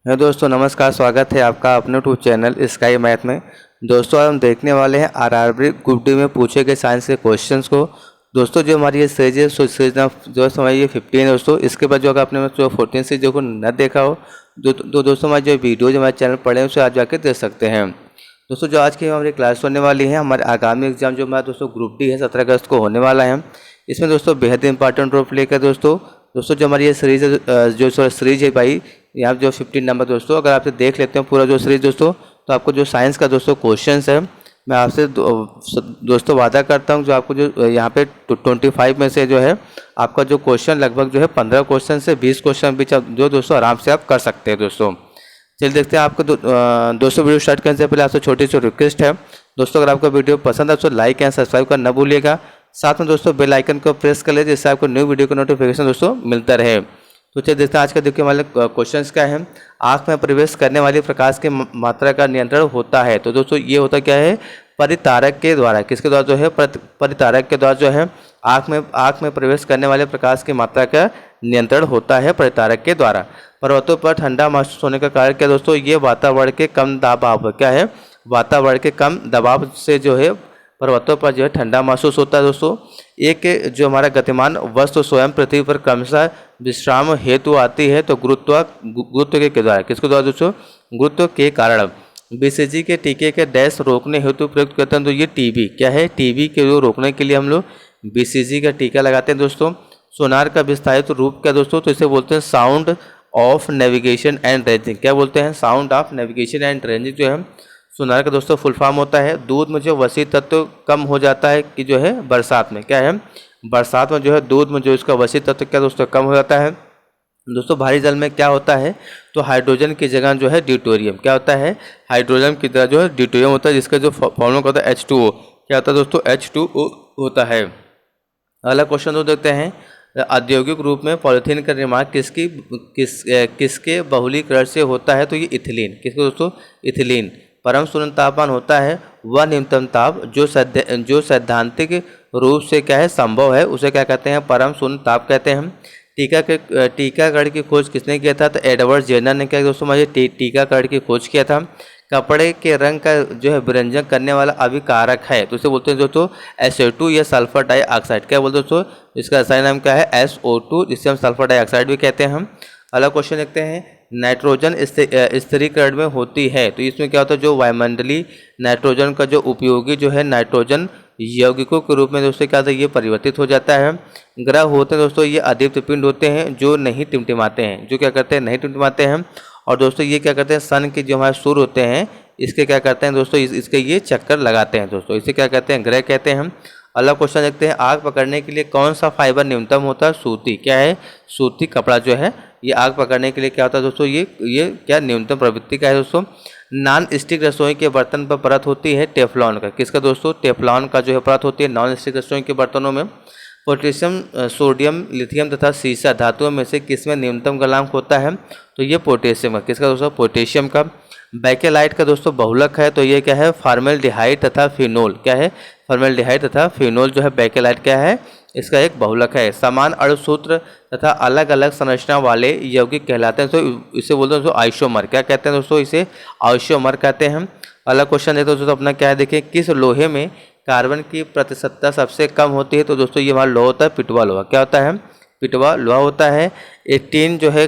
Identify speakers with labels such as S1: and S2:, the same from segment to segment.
S1: Hello दोस्तों, नमस्कार। स्वागत है आपका अपने यूट्यूब चैनल स्काई मैथ में। दोस्तों आज हम देखने वाले हैं आरआरबी ग्रुप डी में पूछे गए साइंस के क्वेश्चंस को। दोस्तों जो हमारी ये सीरीज है सीरीज जो हमारी ये 15 है दोस्तों। इसके बाद जो अगर आपने जो 14 सीरीज जो को न देखा हो तो दोस्तों हमारे जो वीडियो जो हमारे चैनल पड़े हैं उसे आज जाके देख सकते हैं। दोस्तों जो आज की हमारी क्लास होने वाली है, हमारे आगामी एग्जाम जो हमारा दोस्तों ग्रुप डी है 17 अगस्त को होने वाला है। इसमें दोस्तों बेहद इंपॉर्टेंट रोल प्ले कर दोस्तों जो हमारी ये सीरीज है, जो सीरीज है भाई, यहाँ जो 15 नंबर दोस्तों अगर आपसे देख लेते हैं पूरा जो सीरीज दोस्तों, तो आपको जो साइंस का दोस्तों क्वेश्चंस है, मैं आपसे दोस्तों वादा करता हूँ जो आपको जो यहाँ पे 25 में से जो है आपका जो क्वेश्चन लगभग जो है 15 क्वेश्चन से 20 क्वेश्चन भी जो दोस्तों आराम से आप कर सकते हैं दोस्तों। चलिए देखते हैं आपको दोस्तों वीडियो स्टार्ट करने से पहले आपसे छोटी सी रिक्वेस्ट है दोस्तों, अगर आपका वीडियो पसंद है तो लाइक एंड सब्सक्राइब करना न भूलिएगा। साथ में दोस्तों बेल आइकन को प्रेस कर लीजिए जिससे आपको न्यू वीडियो का नोटिफिकेशन दोस्तों मिलता रहे। तो चलिए देखते हैं आज का देखिए हमारे क्वेश्चंस क्या है। आँख में प्रवेश करने वाली प्रकाश की मात्रा का नियंत्रण होता है। तो दोस्तों ये होता क्या है, परितारक के द्वारा। किसके द्वारा जो है, परितारक के द्वारा जो है आँख में प्रवेश करने वाले प्रकाश की मात्रा का नियंत्रण होता है परितारक के द्वारा। पर्वतों पर ठंडा महसूस होने का कारण क्या दोस्तों, ये वातावरण के कम दबाव क्या है, वातावरण के कम दबाव से जो है पर्वतों पर जो है ठंडा महसूस होता है दोस्तों। एक जो हमारा गतिमान वस्तु स्वयं पृथ्वी पर क्रमशः विश्राम हेतु आती है तो गुरुत्व के द्वारा। किसके द्वारा दोस्तों, गुरुत्व के कारण। बीसीजी के टीके के डैश रोकने हेतु प्रयुक्त करते हैं। तो ये टीबी क्या है, टीबी के रोकने के लिए हम लोग बीसीजी का टीका लगाते हैं दोस्तों। सोनार का विस्तारित रूप क्या दोस्तों, तो इसे बोलते हैं sound of navigation and ranging. क्या बोलते हैं, sound of navigation and ranging जो है सोनार का दोस्तों फुल फॉर्म होता है। दूध में जो वसी तत्व कम हो जाता है कि जो है बरसात में, क्या है, बरसात में जो है दूध में जो इसका वसी तत्व क्या दोस्तों कम हो जाता है दोस्तों। भारी जल में क्या होता है, तो हाइड्रोजन की जगह जो है ड्यूटेरियम क्या होता है, हाइड्रोजन की तरह जो है ड्यूटेरियम होता है, जिसका जो फॉर्मूला होता है H2O। क्या होता है दोस्तों, H2O होता है। अगला क्वेश्चन तो देखते हैं, औद्योगिक रूप में पॉलीथीन का निर्माण किसके बहुलीकरण से होता है। तो ये इथिलीन। किसके दोस्तों, इथिलीन। परम शून्य तापमान होता है वह न्यूनतम ताप जो सैद्धांतिक रूप से क्या है संभव है, उसे क्या कहते हैं, परम शून्य ताप कहते हैं। टीकाकरण की खोज किसने किया था, तो एडवर्ड जेनर ने क्या दोस्तों मुझे टीकाकरण की खोज किया था। कपड़े के रंग का जो है विरंजन करने वाला अभिकारक है, तो उसे बोलते हैं दोस्तों SO2 या सल्फर डाइऑक्साइड। क्या बोलते हैं दोस्तों, इसका रसायन नाम क्या है, SO2, जिसे हम सल्फर डाइऑक्साइड भी कहते हैं हम। अगला क्वेश्चन देखते हैं, नाइट्रोजन स्थिरीकरण में होती है। तो इसमें क्या होता है, जो वायुमंडलीय नाइट्रोजन का जो उपयोगी जो है नाइट्रोजन यौगिकों के रूप में दोस्तों क्या होता है, ये परिवर्तित हो जाता है। ग्रह होते हैं दोस्तों ये अदीप्त पिंड होते हैं जो नहीं टिमटिमाते हैं, जो क्या करते हैं, नहीं टिमटिमाते हैं। और दोस्तों ये क्या करते हैं, सन के जो हमारे सूर्य होते हैं इसके क्या करते हैं दोस्तों, इसके ये चक्कर लगाते हैं दोस्तों, इसे क्या कहते हैं, ग्रह कहते हैं हम। अगला क्वेश्चन देखते हैं, आग पकड़ने के लिए कौन सा फाइबर न्यूनतम होता है, सूती। क्या है, सूती कपड़ा जो है ये आग पकड़ने के लिए क्या होता है दोस्तों, ये क्या न्यूनतम प्रवृत्ति का है दोस्तों। नॉन स्टिक रसोई के बर्तन पर परत होती है टेफ्लॉन का। किसका दोस्तों, टेफ्लॉन का जो है परत होती है नॉन स्टिक रसोई के बर्तनों में। पोटेशियम, सोडियम, लिथियम तथा सीसा धातुओं में से किसमें न्यूनतम गलनांक होता है, तो ये पोटेशियम का। किसका दोस्तों, पोटेशियम का। बैकेलाइट का दोस्तों बहुलक है, तो ये क्या है, फॉर्मेल्डिहाइड तथा फिनोल। क्या है, फॉर्मेल्डिहाइड तथा फिनोल जो है बैकेलाइट क्या है, इसका एक बहुलक है। समान अणुसूत्र तथा अलग अलग संरचना वाले यौगिक कहलाते हैं, तो इसे बोलते हैं दोस्तों आइसोमर। क्या कहते हैं दोस्तों, इसे आइसोमर कहते हैं। अगला क्वेश्चन देखते हैं दोस्तों अपना क्या है, देखिए, किस लोहे में कार्बन की प्रतिशतता सबसे कम होती है। तो दोस्तों ये हमारा लोहा होता है पिटवा लोहा। क्या होता है, पिटवा लोहा होता है। 18 जो है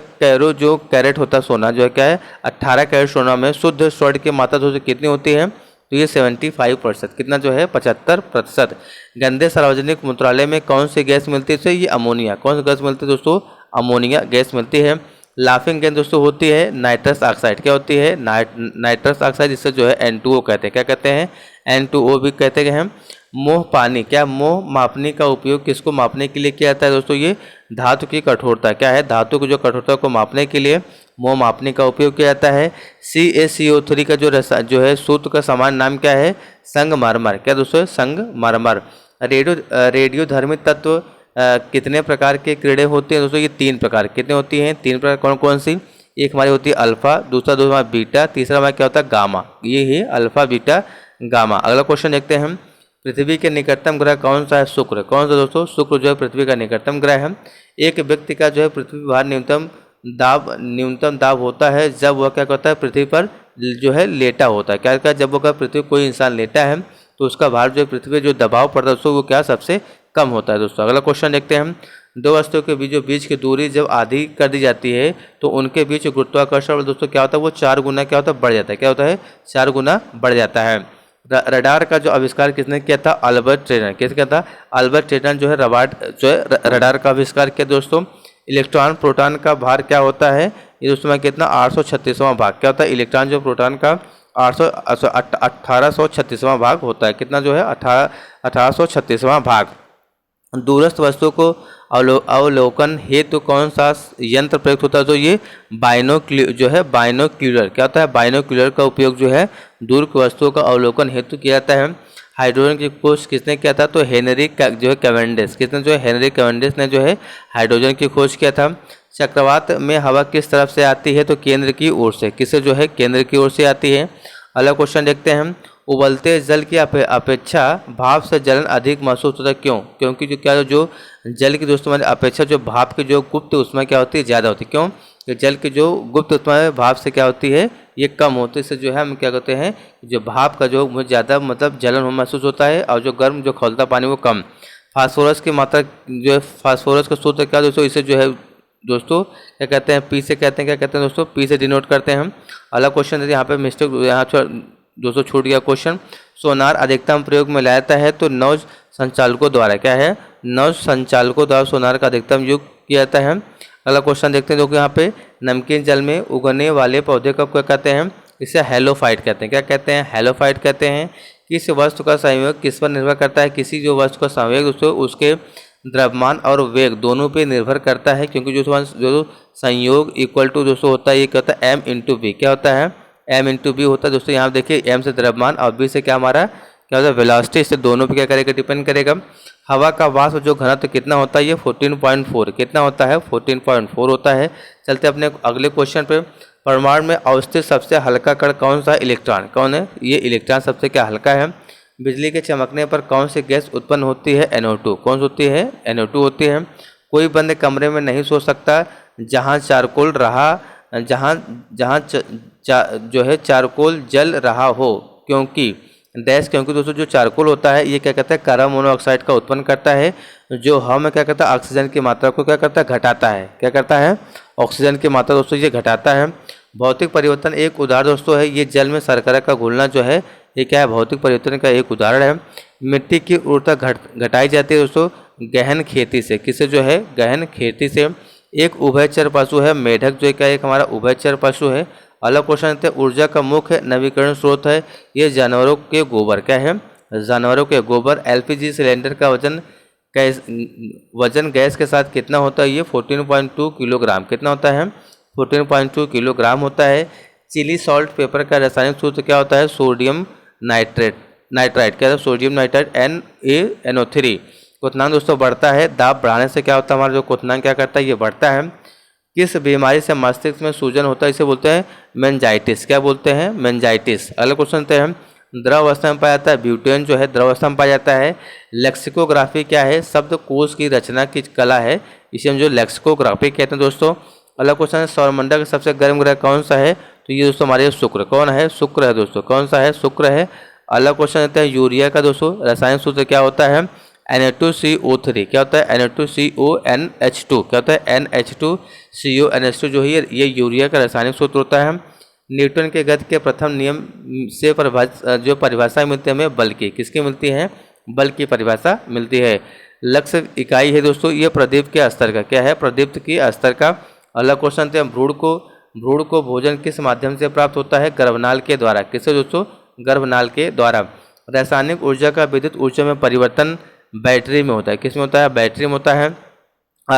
S1: जो कैरेट होता है सोना जो है क्या है, 18 कैरेट सोना में शुद्ध स्वर्ण की मात्रा दोस्तों कितनी होती है, तो ये 75%। कितना जो है, 75%। गंदे सार्वजनिक मूत्रालय में कौन सी गैस मिलती है, ये अमोनिया। कौन सी गैस मिलती है दोस्तों, अमोनिया गैस मिलती है। लाफिंग गैस दोस्तों होती है नाइट्रस ऑक्साइड। क्या होती है, नाइट्रस ऑक्साइड, जिससे जो है N2O कहते हैं। क्या कहते हैं, N2O भी कहते हैं। मोह पानी, क्या मोह मापनी का उपयोग किसको मापने के लिए किया जाता है दोस्तों, ये धातु की कठोरता। क्या है, धातु की जो कठोरता को मापने के लिए मोह मापनी का उपयोग किया जाता है। CaCO3 का जो है सूत्र का समान नाम क्या है, संगमरमर। क्या दोस्तों, संगमरमर। रेडियोधर्मी तत्व कितने प्रकार के किरणें होती हैं दोस्तों, ये 3 प्रकार। कितने होती हैं, 3 प्रकार। कौन कौन सी, एक हमारी होती है अल्फा, दूसरा हमारा बीटा, तीसरा हमारा क्या होता है गामा। ये है अल्फा बीटा गामा। अगला क्वेश्चन देखते हैं हम, पृथ्वी के निकटतम ग्रह कौन सा है, शुक्र। कौन सा दोस्तों, शुक्र जो है पृथ्वी का निकटतम ग्रह है। एक व्यक्ति का जो है पृथ्वी भार न्यूनतम न्यूनतम दाब होता है जब वह क्या करता है, पृथ्वी पर जो है लेटा होता है। क्या कहता है, जब वो पृथ्वी कोई इंसान लेटा है तो उसका भार जो पृथ्वी पे जो दबाव पड़ता है दोस्तों वो क्या सबसे कम होता है। दोस्तों अगला क्वेश्चन देखते हैं हम। दो वस्तुओं के बीच की दूरी जब आधी कर दी जाती है तो उनके बीच गुरुत्वाकर्षण दोस्तों क्या होता है, वो 4 गुना क्या होता है, बढ़ जाता है। क्या होता है, 4 गुना बढ़ जाता है। रडार का जो आविष्कार किसने किया था, अल्बर्ट ट्रेनर। किसने किया था, अल्बर्ट ट्रेनर जो है रडार का आविष्कार किया दोस्तों। इलेक्ट्रॉन प्रोटॉन का भार क्या होता है, ये दोस्तों में कितना, 836वां भाग। क्या होता है, इलेक्ट्रॉन जो प्रोटॉन का 1836वां भाग होता है। कितना जो है, 1836वां भाग। दूरस्थ वस्तु को अवलोकन हेतु कौन सा यंत्र प्रयुक्त होता है, तो ये बाइनोक्यूलर। क्या होता है, बाइनोक्यूलर का उपयोग जो है दूर की वस्तुओं का अवलोकन हेतु किया जाता है। हाइड्रोजन की खोज किसने किया था, तो हेनरी जो है कैवेंडिश। किसने, जो है हेनरी कैवेंडिश ने जो है हाइड्रोजन की खोज किया था। चक्रवात में हवा किस तरफ से आती है, तो केंद्र की ओर से। किससे, जो है केंद्र की ओर से आती है। अगला क्वेश्चन देखते हैं हम। उबलते जल की अपेक्षा भाप से जलन अधिक महसूस होता है, क्यों? क्योंकि जो जल की दोस्तों हमारे अपेक्षा जो भाप की जो गुप्त उसमें क्या होती है, ज़्यादा होती है। क्यों? कि जल की जो गुप्त उसमें भाप से क्या होती है, ये कम होती है। इससे जो है हम क्या करते हैं, जो भाप का जो ज़्यादा मतलब जलन महसूस होता है, और जो गर्म जो खौलता पानी वो कम। फास्फोरस की मात्रा जो है, फास्फोरस का सूत्र क्या दोस्तों, इसे जो है दोस्तों क्या कहते हैं, पी से कहते हैं। क्या कहते हैं दोस्तों, पी से डिनोट करते हैं हम। अगला क्वेश्चन यहाँ पे मिस्टेक यहाँ दोस्तों छूट गया क्वेश्चन। सोनार अधिकतम प्रयोग में लाया जाता है तो नौ संचालकों द्वारा। क्या है, नौ संचालकों द्वारा सोनार का अधिकतम उपयोग किया जाता है। अगला क्वेश्चन देखते हैं, जो कि यहाँ पे नमकीन जल में उगने वाले पौधे को क्या कहते हैं, इसे हेलोफाइट कहते हैं। क्या कहते हैं, हेलोफाइट कहते हैं। किस वस्तु का संयोग किस पर निर्भर करता है, किसी जो वस्तु का संयोग दोस्तों उसके द्रव्यमान और वेग दोनों पे निर्भर करता है। क्योंकि जो संयोग इक्वल टू दोस्तों होता है, ये क्या होता है, m इंटू बी। क्या होता है, m इंटू बी होता है दोस्तों। यहाँ देखिए m से द्रव्यमान और b से क्या हमारा क्या होता है, वेलोसिटी। इससे दोनों पे क्या करेगा, डिपेंड करेगा। हवा का वाष्प जो घनत्व कितना होता है, ये 14.4 कितना होता है, 14.4 होता है। चलते अपने अगले क्वेश्चन पे। परमाणु में अवस्थित सबसे हल्का कण कौन सा, इलेक्ट्रॉन। कौन है, ये इलेक्ट्रॉन सबसे क्या हल्का है। बिजली के चमकने पर कौन सी गैस उत्पन्न होती है, NO2। कौन सी होती है, NO2 होती है। कोई बंद कमरे में नहीं सो सकता जहाँ चारकोल जो है चारकोल जल रहा हो, क्योंकि क्योंकि दोस्तों जो चारकोल होता है ये क्या कहता है, कार्बन मोनोऑक्साइड का उत्पन्न करता है, जो हम क्या कहता है, ऑक्सीजन की मात्रा को क्या करता है, घटाता है। क्या करता है, ऑक्सीजन की मात्रा दोस्तों ये घटाता है। भौतिक परिवर्तन एक उदाहरण दोस्तों है, ये जल में शर्करा का घुलना जो है ये क्या है, भौतिक परिवर्तन का एक उदाहरण है। मिट्टी की उर्वरता घटाई जाती है दोस्तों गहन खेती से। किससे, जो है गहन खेती से। एक उभयचर पशु है मेढक, जो क्या एक हमारा उभयचर पशु है। अलग क्वेश्चन है, ऊर्जा का मुख्य नवीकरण स्रोत है, ये जानवरों के गोबर। क्या है, जानवरों के गोबर। LPG सिलेंडर का वजन गैस के साथ कितना होता है, ये 14.2 किलोग्राम। कितना होता है, 14.2 किलोग्राम होता है। चिली सॉल्ट पेपर का रासायनिक सूत्र क्या होता है, सोडियम नाइट्राइट। क्या है, सोडियम नाइट्राइट NaNO3। क्वथनांक दोस्तों बढ़ता है, दाब बढ़ाने से क्या होता है, हमारा जो क्वथनांक क्या करता है, ये बढ़ता है। किस बीमारी से मस्तिष्क में सूजन होता है, इसे बोलते हैं मेंजाइटिस। क्या बोलते हैं, मेंजाइटिस। अगला क्वेश्चन हैं, द्रव अवस्था में पाया जाता है, ब्यूटेन जो है द्रव अवस्था में पाया जाता है। लेक्सिकोग्राफी क्या है, शब्दकोश की रचना की कला है, इसे हम जो लेक्सिकोग्राफी कहते हैं दोस्तों। अगला क्वेश्चन है, सौरमंडल का सबसे गर्म ग्रह कौन सा है, तो ये दोस्तों हमारे शुक्र। कौन है, शुक्र है दोस्तों। कौन सा है, शुक्र है। अगला क्वेश्चन देते हैं, यूरिया का दोस्तों रासायनिक सूत्र क्या होता है, Na2CO3। क्या होता है, Na2CONH2। क्या होता है, NH2CONH2 जो है ये यूरिया का रासायनिक सूत्र होता है। न्यूटन के गति के प्रथम नियम से जो परिभाषा मिलती है हमें बल की। किसकी मिलती है, बल की परिभाषा मिलती है। लक्ष्य इकाई है दोस्तों ये प्रदीप्त के स्तर का। क्या है, प्रदीप्त की स्तर का। अगला क्वेश्चन है, भ्रूण को भोजन किस माध्यम से प्राप्त होता है, गर्भनाल के द्वारा। किससे दोस्तों, गर्भनाल के द्वारा। रासायनिक ऊर्जा का विद्युत ऊर्जा में परिवर्तन बैटरी में होता है। किस में होता है, बैटरी में होता है।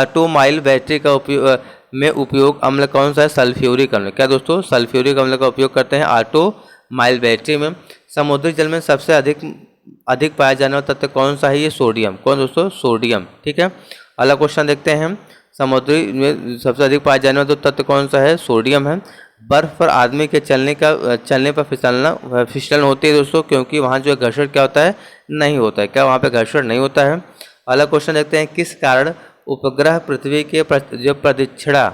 S1: 2 माइल बैटरी का उपयोग अम्ल कौन सा है, सल्फ्यूरिक अम्ल। क्या दोस्तों, सल्फ्यूरिक अम्ल का उपयोग करते हैं 8 माइल बैटरी में। समुद्री जल में सबसे अधिक पाया जाने वाला तत्व कौन सा है, ये सोडियम। कौन दोस्तों, सोडियम। ठीक है। अगला क्वेश्चन देखते हैं, समुद्री में सबसे अधिक पाया जाने वाला तत्व कौन सा है, सोडियम है। बर्फ पर आदमी के चलने पर फिसलन होती है दोस्तों, क्योंकि वहाँ जो घर्षण क्या होता है, नहीं होता है। क्या वहाँ पे घर्षण नहीं होता है। अगला क्वेश्चन देखते हैं, किस कारण उपग्रह पृथ्वी के जो प्रदक्षिणा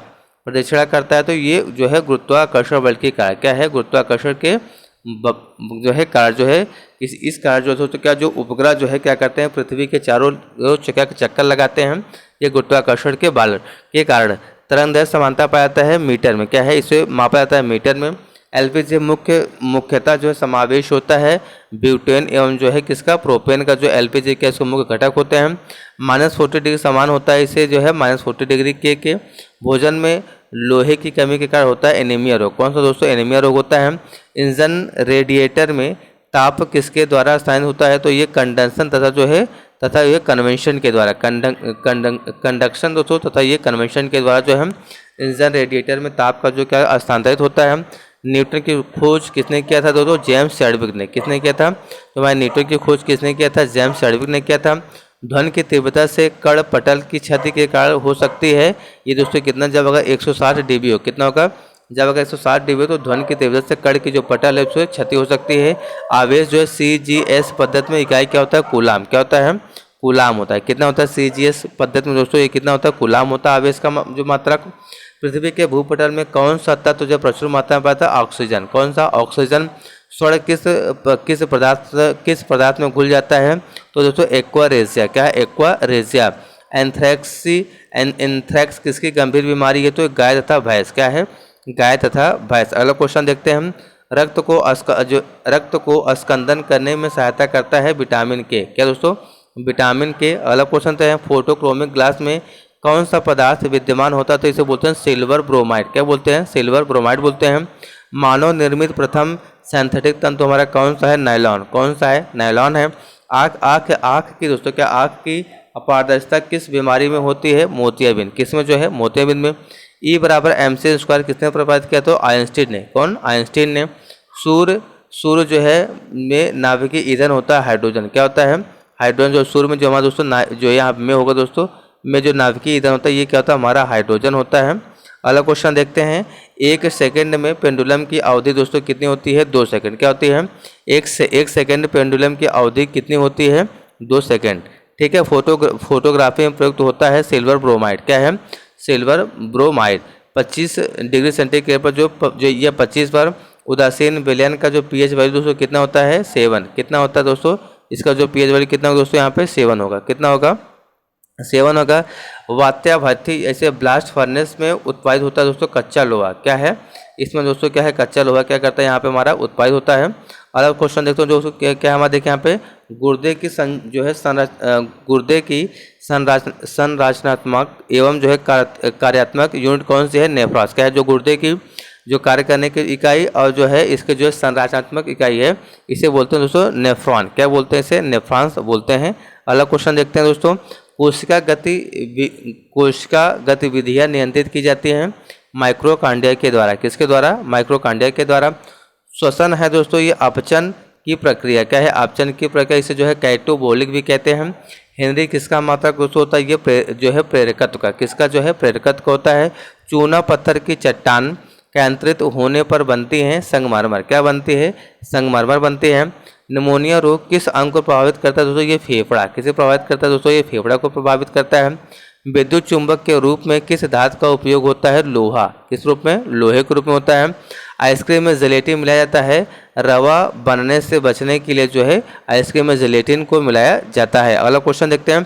S1: प्रदक्षिणा करता है तो ये जो है गुरुत्वाकर्षण बल के कारण, क्या है, गुरुत्वाकर्षण के जो है कारण जो है इस कारण जो है तो क्या जो उपग्रह जो है क्या करते हैं, पृथ्वी के चारों ओर चक्कर लगाते हैं, ये गुरुत्वाकर्षण के बल के कारण। तरंग दैर्घ्य समानता पाया जाता है मीटर में, क्या है, इसे मापा जाता है मीटर में। एलपीजी मुख्यतः जो है समावेश होता है ब्यूटेन एवं जो है किसका, प्रोपेन का, जो एलपीजी के इसको मुख्य घटक होते हैं। -40 डिग्री समान होता है इसे जो है -40 डिग्री के भोजन में लोहे की कमी के कारण होता है एनीमिया रोग। कौन सा दोस्तों, एनीमिया रोग होता है। इंजन रेडिएटर में ताप किसके द्वारा स्थापित होता है, तो ये कंडक्शन तथा ये कन्वेंशन के द्वारा, कंडक्शन दोस्तों तथा ये कन्वेंशन के द्वारा जो है इंजन रेडिएटर में ताप का जो क्या स्थानांतरित होता है। न्यूटन की खोज किसने किया था दोस्तों, जेम्स चैडविक ने। किसने किया था, तो हमारे न्यूटन की खोज किसने किया था, जेम्स चैडविक ने किया था। ध्वनि की तीव्रता से कण पटल की क्षति के कारण हो सकती है, ये दोस्तों कितना, जब अगर 160 dB हो, कितना होगा, जब अगर 160 dB हो तो ध्वनि की तीव्रता से कण की जो पटल है उससे क्षति हो सकती है। आवेश जो है CGS पद्धति में इकाई क्या होता है, कूलाम, क्या होता है, कूलाम होता है। कितना होता है CGS पद्धति में दोस्तों, ये कितना होता है, कूलाम होता है आवेश का जो मात्रा। पृथ्वी के भूपटल में कौन सा तत्व जो प्रचुर मात्रा में पाता है, ऑक्सीजन। कौन सा, ऑक्सीजन। स्वर्ण किस पदार्थ में घुल जाता है, तो दोस्तों एक्वा रेजिया, क्या है, एक्वा रेजिया। एंथ्रैक्स किसकी गंभीर बीमारी है, तो गाय तथा भैंस, क्या है, गाय तथा भैंस। अगला क्वेश्चन देखते हैं हम। रक्त को अस्कंदन करने में सहायता करता है विटामिन के, क्या दोस्तों, विटामिन के। अगला क्वेश्चन है, फोटोक्रोमिक ग्लास में कौन सा पदार्थ विद्यमान होता है, तो इसे बोलते हैं सिल्वर ब्रोमाइड, क्या बोलते हैं, सिल्वर ब्रोमाइड बोलते हैं। मानव निर्मित प्रथम सिंथेटिक तंतु हमारा कौन सा है, नायलॉन। कौन सा है, नायलॉन है। आँख की दोस्तों, क्या आँख की अपारदर्शिता किस बीमारी में होती है, मोतियाबिंद। किस में जो है, मोतियाबिंद में। E = mc² किसने प्रतिपादित किया, तो आइंस्टीन ने। कौन, आइंस्टीन ने। सूर्य जो है में नाभिकीय ईंधन होता है हाइड्रोजन, क्या होता है, हाइड्रोजन। जो सूर्य में जो हमारा दोस्तों जो यहाँ में होगा दोस्तों, में जो नाभिकीय ईंधन होता है ये क्या होता है, हमारा हाइड्रोजन होता है। अगला क्वेश्चन देखते हैं। 1 सेकंड में पेंडुलम की अवधि दोस्तों कितनी होती है, 2 सेकंड, क्या होती है, 1 सेकंड पेंडुलम की अवधि कितनी होती है, 2 सेकंड। ठीक है। फोटोग्राफी में प्रयुक्त होता है सिल्वर ब्रोमाइड, क्या है, सिल्वर ब्रोमाइड। 25 डिग्री सेंटीग्रेड पर जो यह 25 पर उदासीन विलयन का जो pH वैल्यू दोस्तों कितना होता है, 7। कितना होता है दोस्तों, इसका जो pH वैल्यू कितना होगा दोस्तों, यहाँ पे 7 होगा। कितना होगा, 7 होगा। वात्या भट्टी ऐसे ब्लास्ट फर्नेस में उत्पादित होता है दोस्तों कच्चा लोहा, क्या है, इसमें दोस्तों क्या है, कच्चा लोहा क्या करता है यहाँ पे हमारा उत्पादित होता है। अलग क्वेश्चन देखते हो दोस्तों, क्या हमारा देखिए यहाँ पे गुर्दे की गुर्दे की संरचनात्मक एवं जो है कार्यात्मक यूनिट कौन सी है, नेफ्रॉन्स, क्या है, जो गुर्दे की जो कार्य करने की इकाई और जो है इसके जो संरचनात्मक इकाई है इसे बोलते हैं दोस्तों नेफ्रॉन, क्या बोलते हैं, इसे नेफ्रॉन्स बोलते हैं। अलग क्वेश्चन देखते हैं दोस्तों, कोशिका गतिविधियाँ नियंत्रित की जाती हैं माइक्रोकांडिया के द्वारा, किसके द्वारा, माइक्रोकांडिया के द्वारा। श्वसन है दोस्तों ये अपचन की प्रक्रिया, क्या है, अपचन की प्रक्रिया, इसे जो है कैटोबोलिक भी कहते हैं। हेनरी किसका मात्रक दोस्तों होता है, ये जो है प्रेरकत्व का, किसका जो है प्रेरकत्व होता है। चूना पत्थर की चट्टान केंद्रित होने पर बनती हैं संगमरमर, क्या बनती है, संगमरमर बनती है। निमोनिया रोग किस अंग को प्रभावित करता है दोस्तों, ये फेफड़ा, किसे प्रभावित करता है दोस्तों, ये फेफड़ा को प्रभावित करता है। विद्युत चुंबक के रूप में किस धातु का उपयोग होता है, लोहा, किस रूप में, लोहे के रूप में होता है। आइसक्रीम में जिलेटिन मिलाया जाता है रवा बनने से बचने के लिए, जो है आइसक्रीम में जिलेटिन को मिलाया जाता है। अगला क्वेश्चन देखते हैं,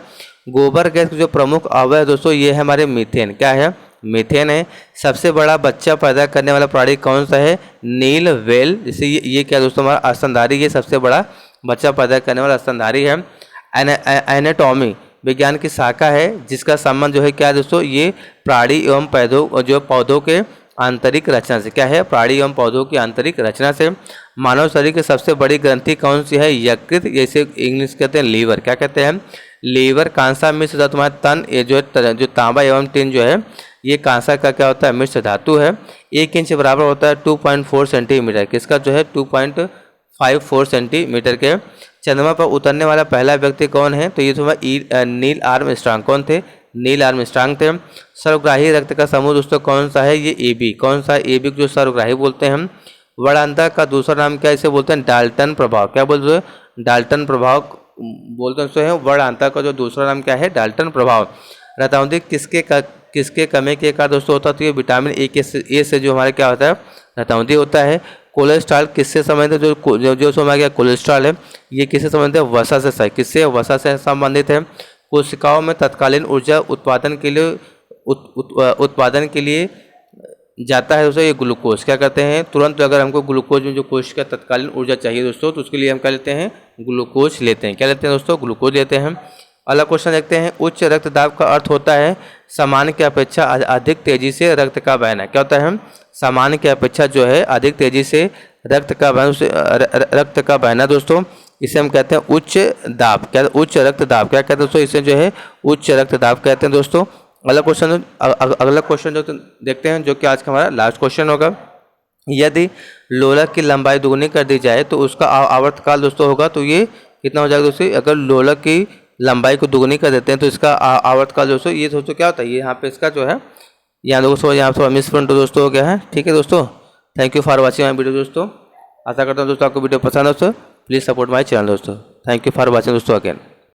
S1: गोबर गैस जो प्रमुख अवयव है दोस्तों ये है हमारे मीथेन, क्या है, मीथेन है। सबसे बड़ा बच्चा पैदा करने वाला प्राणी कौन सा है, नील व्हेल, जैसे ये क्या दोस्तों हमारा स्तनधारी, ये सबसे बड़ा बच्चा पैदा करने वाला स्तनधारी है। एनाटॉमी विज्ञान की शाखा है जिसका संबंध जो है क्या दोस्तों, ये प्राणी एवं पौधों के आंतरिक रचना से, क्या है, प्राणी एवं पौधों की आंतरिक रचना से। मानव शरीर की सबसे बड़ी ग्रंथि कौन सी है, यकृत, जैसे इंग्लिश कहते हैं लीवर, क्या कहते हैं, लीवर। कांसा मिश्र धातु तुम्हारा तन, ये जो तांबा एवं टिन जो है ये कांसा का क्या होता है, मिश्र धातु है। 1 इंच बराबर होता है 2.4 सेंटीमीटर, किसका जो है 2.54 सेंटीमीटर के। चंद्रमा पर उतरने वाला पहला व्यक्ति कौन है, तो ये तुम्हारा नील आर्मस्ट्रांग, कौन थे, नील आर्मस्ट्रांग थे। सर्वग्राही रक्त का समूह दोस्तों कौन सा है, ये AB, कौन सा, AB जो सर्वग्राही बोलते हैं हम। वर्णांतर का दूसरा नाम क्या इसे बोलते हैं, डाल्टन प्रभाव, क्या बोलते हैं, डाल्टन प्रभाव बोलते हैं। वर्णांतर का जो दूसरा नाम क्या है, डाल्टन प्रभाव। रताउंदी किसके कमी के कारण दोस्तों होता है, तो ये विटामिन ए से जो हमारे क्या होता है, रतौंधी होता है। कोलेस्ट्रॉल किससे संबंधित है, जो हमारा क्या कोलेस्ट्रॉल है ये किससे संबंधित है, वसा से। किससे, वसा से संबंधित है। कोशिकाओं में तत्कालीन ऊर्जा उत्पादन के लिए जाता है दोस्तों ये ग्लूकोज। क्या करते हैं, तुरंत अगर हमको ग्लूकोज में जो कोशिका तत्कालीन ऊर्जा चाहिए दोस्तों, तो उसके लिए हम क्या लेते हैं, ग्लूकोज लेते हैं। क्या लेते हैं दोस्तों, ग्लूकोज लेते हैं। अगला क्वेश्चन देखते हैं, उच्च रक्तदाब का अर्थ होता है सामान्य की अपेक्षा अधिक तेजी से रक्त का बहना। क्या होता है, सामान्य की अपेक्षा जो है अधिक तेजी से रक्त का बहना दोस्तों, इसे हम कहते हैं उच्च दाब। क्या, उच्च रक्तदाब। क्या कहते हैं दोस्तों, इसे जो है उच्च रक्तदाब कहते हैं दोस्तों। अगला क्वेश्चन जो देखते हैं, जो कि आज का हमारा लास्ट क्वेश्चन होगा। यदि लोलक की लंबाई दुगनी कर दी जाए तो उसका आवर्तकाल दोस्तों होगा, तो ये कितना हो जाएगा दोस्तों, अगर लोलक की लंबाई को दुगनी कर देते हैं तो इसका आवर्तकाल दोस्तों ये दोस्तों क्या होता है, ये यहाँ पे इसका जो है यहाँ दोस्तों यहाँ पर मिसप्रिंट दोस्तों हो गया है। ठीक है दोस्तों, thank you for watching my video दोस्तों। आशा करता हूँ दोस्तों आपको वीडियो पसंद हो, तो प्लीज़ सपोर्ट माई चैनल दोस्तों। थैंक यू फॉर वॉचिंग दोस्तों अगेन।